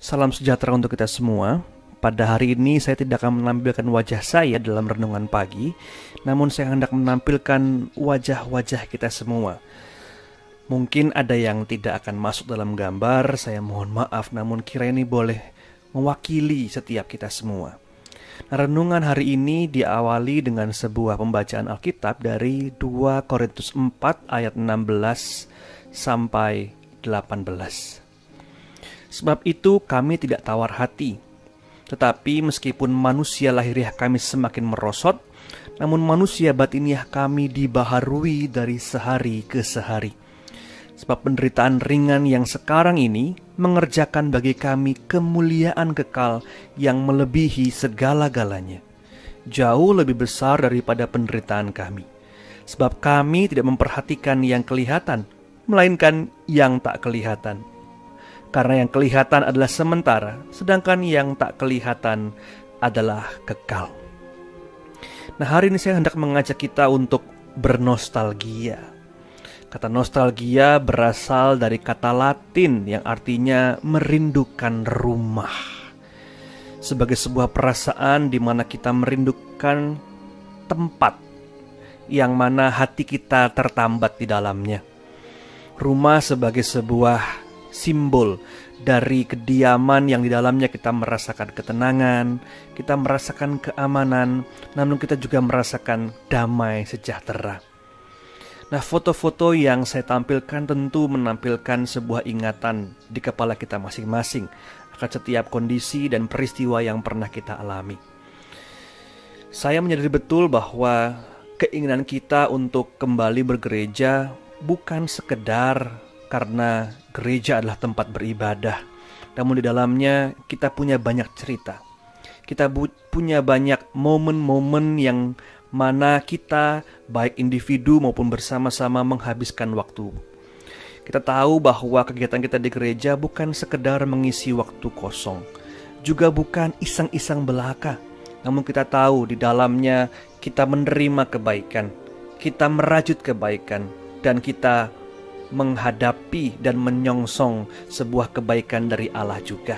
Salam sejahtera untuk kita semua. Pada hari ini saya tidak akan menampilkan wajah saya dalam renungan pagi, namun saya hendak menampilkan wajah-wajah kita semua. Mungkin ada yang tidak akan masuk dalam gambar, saya mohon maaf, namun kiranya ini boleh mewakili setiap kita semua. Nah, renungan hari ini diawali dengan sebuah pembacaan Alkitab dari 2 Korintus 4 ayat 16 sampai 18. Sebab itu kami tidak tawar hati, tetapi meskipun manusia lahiriah kami semakin merosot, namun manusia batiniah kami dibaharui dari sehari ke sehari. Sebab penderitaan ringan yang sekarang ini mengerjakan bagi kami kemuliaan kekal yang melebihi segala-galanya, jauh lebih besar daripada penderitaan kami. Sebab kami tidak memperhatikan yang kelihatan, melainkan yang tak kelihatan. Karena yang kelihatan adalah sementara, sedangkan yang tak kelihatan adalah kekal. Nah, hari ini saya hendak mengajak kita untuk bernostalgia. Kata nostalgia berasal dari kata Latin yang artinya merindukan rumah. Sebagai sebuah perasaan di mana kita merindukan tempat yang mana hati kita tertambat di dalamnya. Rumah sebagai sebuah simbol dari kediaman yang di dalamnya kita merasakan ketenangan, kita merasakan keamanan, namun kita juga merasakan damai sejahtera. Nah, foto-foto yang saya tampilkan tentu menampilkan sebuah ingatan di kepala kita masing-masing akan setiap kondisi dan peristiwa yang pernah kita alami. Saya menyadari betul bahwa keinginan kita untuk kembali bergereja bukan sekedar karena gereja adalah tempat beribadah, namun di dalamnya kita punya banyak cerita. Kita punya banyak momen-momen yang mana kita baik individu maupun bersama-sama menghabiskan waktu. Kita tahu bahwa kegiatan kita di gereja bukan sekedar mengisi waktu kosong, juga bukan iseng-iseng belaka. Namun kita tahu di dalamnya kita menerima kebaikan, kita merajut kebaikan, dan kita menghadapi dan menyongsong sebuah kebaikan dari Allah juga.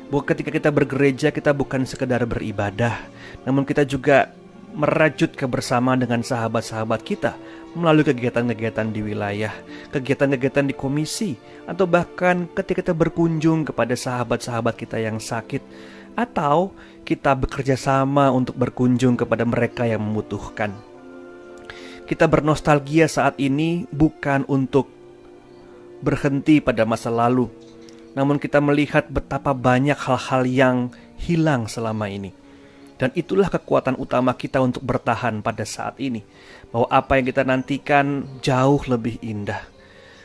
Bahwa ketika kita bergereja, kita bukan sekedar beribadah, namun kita juga merajut kebersamaan dengan sahabat-sahabat kita melalui kegiatan-kegiatan di wilayah, kegiatan-kegiatan di komisi, atau bahkan ketika kita berkunjung kepada sahabat-sahabat kita yang sakit, atau kita bekerja sama untuk berkunjung kepada mereka yang membutuhkan. Kita bernostalgia saat ini bukan untuk berhenti pada masa lalu, namun kita melihat betapa banyak hal-hal yang hilang selama ini. Dan itulah kekuatan utama kita untuk bertahan pada saat ini, bahwa apa yang kita nantikan jauh lebih indah.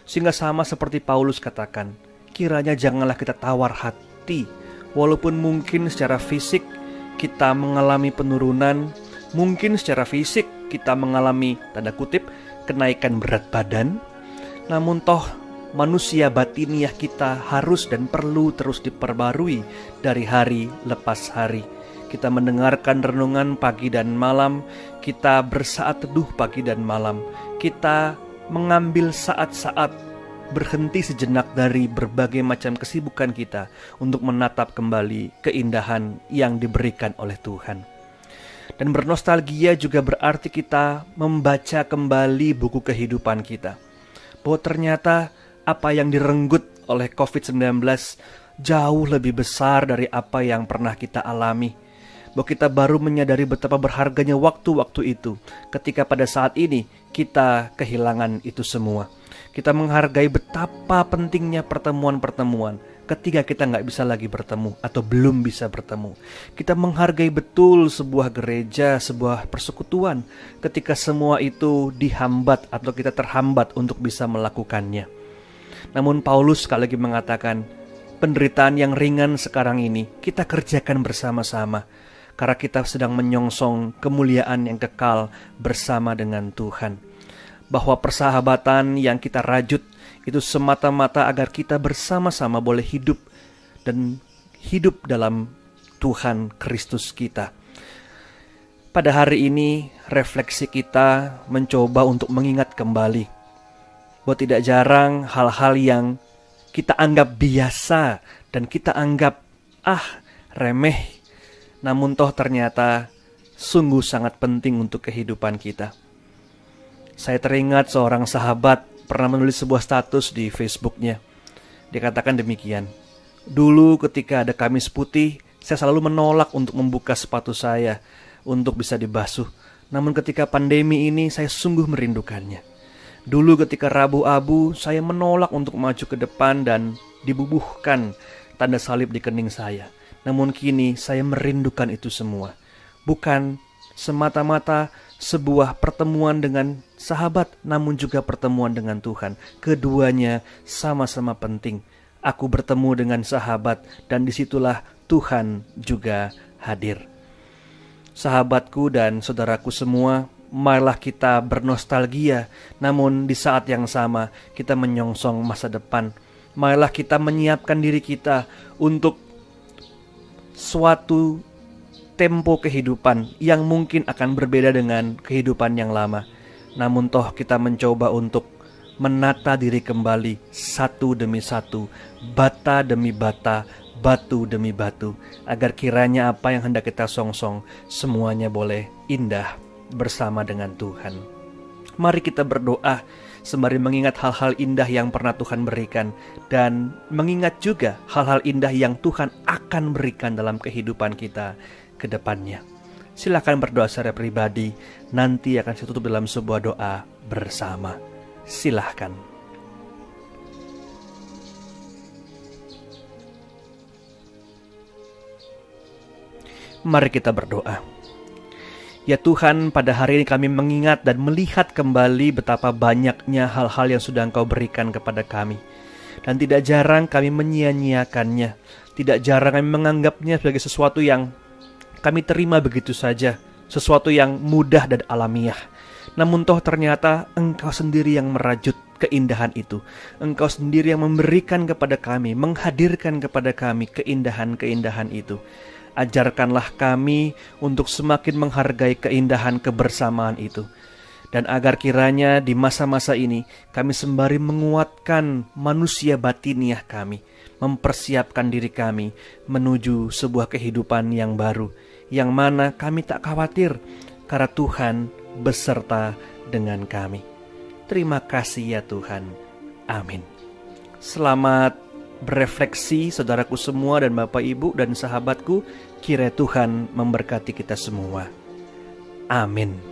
Sehingga sama seperti Paulus katakan, kiranya janganlah kita tawar hati, walaupun mungkin secara fisik kita mengalami penurunan, mungkin secara fisik kita mengalami, tanda kutip, kenaikan berat badan, namun toh manusia batiniah kita harus dan perlu terus diperbarui dari hari lepas hari. Kita mendengarkan renungan pagi dan malam, kita bersaat teduh pagi dan malam, kita mengambil saat-saat berhenti sejenak dari berbagai macam kesibukan kita untuk menatap kembali keindahan yang diberikan oleh Tuhan. Dan bernostalgia juga berarti kita membaca kembali buku kehidupan kita, bahwa ternyata apa yang direnggut oleh COVID-19 jauh lebih besar dari apa yang pernah kita alami. Bahwa kita baru menyadari betapa berharganya waktu-waktu itu, ketika pada saat ini kita kehilangan itu semua. Kita menghargai betapa pentingnya pertemuan-pertemuan ketika kita nggak bisa lagi bertemu atau belum bisa bertemu. Kita menghargai betul sebuah gereja, sebuah persekutuan ketika semua itu dihambat atau kita terhambat untuk bisa melakukannya. Namun Paulus sekali lagi mengatakan, penderitaan yang ringan sekarang ini kita kerjakan bersama-sama, karena kita sedang menyongsong kemuliaan yang kekal bersama dengan Tuhan. Bahwa persahabatan yang kita rajut itu semata-mata agar kita bersama-sama boleh hidup dan hidup dalam Tuhan Kristus kita. Pada hari ini refleksi kita mencoba untuk mengingat kembali bahwa tidak jarang hal-hal yang kita anggap biasa dan kita anggap remeh, namun toh ternyata sungguh sangat penting untuk kehidupan kita. Saya teringat seorang sahabat pernah menulis sebuah status di Facebooknya. Dia katakan demikian, "Dulu ketika ada Kamis Putih, saya selalu menolak untuk membuka sepatu saya untuk bisa dibasuh. Namun ketika pandemi ini saya sungguh merindukannya. Dulu ketika Rabu Abu, saya menolak untuk maju ke depan dan dibubuhkan tanda salib di kening saya. Namun kini saya merindukan itu semua. Bukan semata-mata sebuah pertemuan dengan sahabat, namun juga pertemuan dengan Tuhan. Keduanya sama-sama penting. Aku bertemu dengan sahabat dan disitulah Tuhan juga hadir." Sahabatku dan saudaraku semua, marilah kita bernostalgia, namun di saat yang sama kita menyongsong masa depan. Marilah kita menyiapkan diri kita untuk suatu tempo kehidupan yang mungkin akan berbeda dengan kehidupan yang lama. Namun toh kita mencoba untuk menata diri kembali satu demi satu, bata demi bata, batu demi batu, agar kiranya apa yang hendak kita songsong semuanya boleh indah bersama dengan Tuhan. Mari kita berdoa sembari mengingat hal-hal indah yang pernah Tuhan berikan, dan mengingat juga hal-hal indah yang Tuhan akan berikan dalam kehidupan kita ke depannya. Silakan berdoa secara pribadi, nanti akan saya tutup dalam sebuah doa bersama. Silahkan. Mari kita berdoa. Ya Tuhan, pada hari ini kami mengingat dan melihat kembali betapa banyaknya hal-hal yang sudah Engkau berikan kepada kami. Dan tidak jarang kami menyia-nyiakannya. Tidak jarang kami menganggapnya sebagai sesuatu yang kami terima begitu saja. Sesuatu yang mudah dan alamiah. Namun toh ternyata Engkau sendiri yang merajut keindahan itu. Engkau sendiri yang memberikan kepada kami, menghadirkan kepada kami keindahan-keindahan itu. Ajarkanlah kami untuk semakin menghargai keindahan kebersamaan itu. Dan agar kiranya di masa-masa ini kami sembari menguatkan manusia batiniah kami, mempersiapkan diri kami menuju sebuah kehidupan yang baru, yang mana kami tak khawatir karena Tuhan beserta dengan kami. Terima kasih ya Tuhan. Amin. Selamat berefleksi saudaraku semua dan Bapak Ibu dan sahabatku. Kiranya Tuhan memberkati kita semua. Amin.